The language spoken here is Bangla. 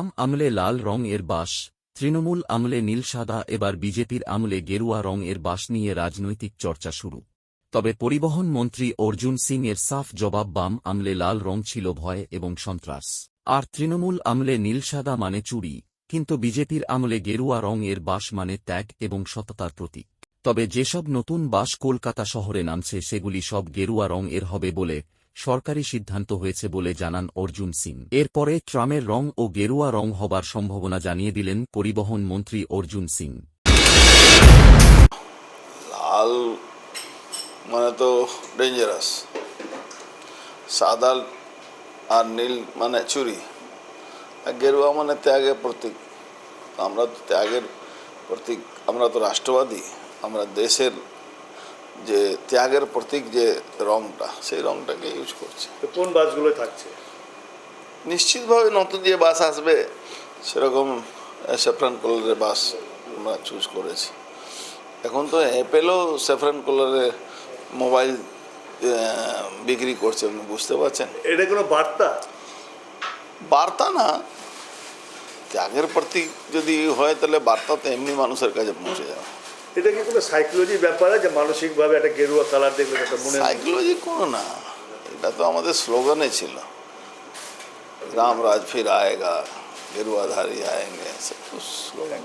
বাম আমলে লাল রং এর বাস, তৃণমূল আমলে নীল সাদা, এবার বিজেপির আমলে গেরুয়া রং এর বাস নিয়ে রাজনৈতিক চর্চা শুরু। তবে পরিবহন মন্ত্রী অর্জুন সিং এর সাফ জবাব, বাম আমলে লাল রং ছিল ভয় এবং সন্ত্রাস, আর তৃণমূল আমলে নীল সাদা মানে চুরি, কিন্তু বিজেপির আমলে গেরুয়া রং এর বাস মানে ত্যাগ এবং সততার প্রতীক। তবে যেসব নতুন বাস কলকাতা শহরে নামছে সেগুলি সব গেরুয়া রং এর হবে বলে সরকারি সিদ্ধান্ত হয়েছে বলে জানান অর্জুন সিং। এরপরে ট্রামের রং ও গেরুয়া রং হবার সম্ভাবনা জানিয়ে দিলেন পরিবহন মন্ত্রী অর্জুন সিং। লাল মানে তো ডেঞ্জারাস, সাদা আর নীল মানে চুরি, আর গেরুয়া মানে ত্যাগের প্রতীক। আমরা তো ত্যাগের প্রতীক, আমরা তো রাষ্ট্রবাদী, আমরা দেশের যে ত্যাগের প্রতীক যে রংটা, সেই রংটাকে ইউজ করছে। কোন বাসগুলো থাকছে? নিশ্চিতভাবে নতুন যে বাস আসবে সেরকম স্যাফরান কালারের বাস আমরা চুজ করেছি। এখন তো অ্যাপেলও স্যাফরান কালারের মোবাইল বিক্রি করছে, আপনি বুঝতে পারছেন। এটা কোনো বার্তা? বার্তা না, ত্যাগের প্রতীক যদি হয় তাহলে বার্তা তো এমনি মানুষের কাছে পৌঁছে যাবে। এটা কি কোনো সাইকোলজি ব্যাপার আছে, মানসিকভাবে একটা গেরুয়া কালার দেখলে একটা মনে? সাইকোলজি কোনো না, এটা তো আমাদের স্লোগানে ছিল, রাম রাজ ফির আয়েগা, গেরুয়াধারী আয়েঙ্গে, সব স্লোগান।